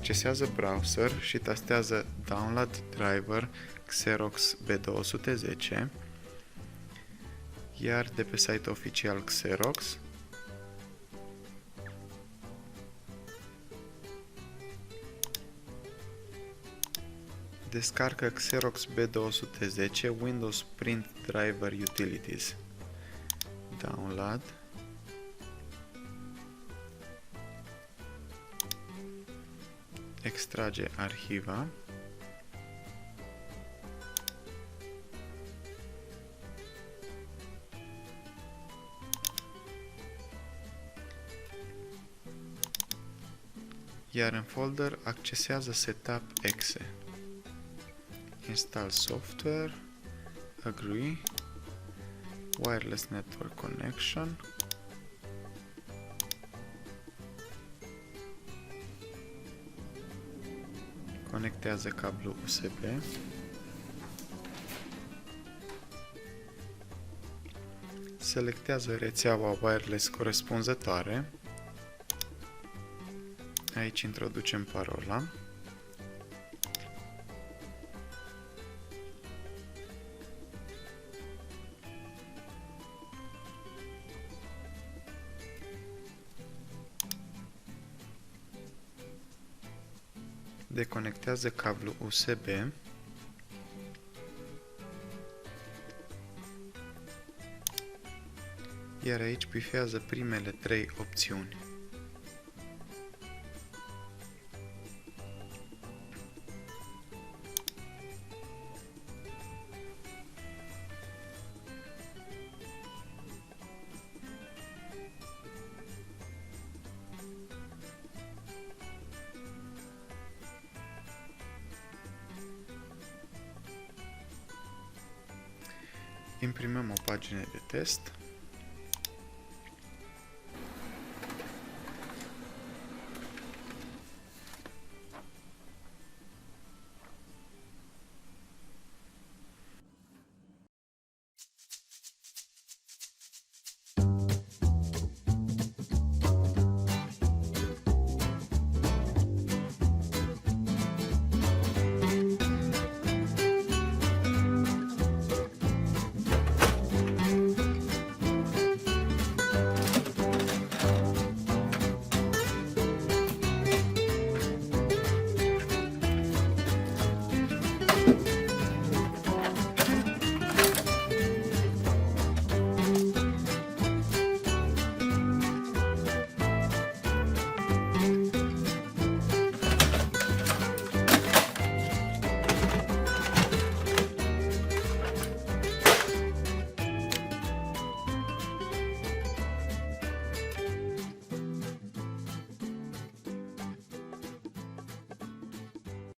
accesează browser și tastează Download Driver Xerox B210, iar de pe site oficial Xerox descarcă Xerox B210 Windows Print Driver Utilities. Download. Extrage arhiva. Iar în folder accesează Setup.exe. Install software, agree, wireless network connection, conectează cablu USB, selectează rețeaua wireless corespunzătoare, aici introducem parola, deconectează cablu USB, iar aici bifează primele 3 opțiuni. Imprimăm o pagină de test.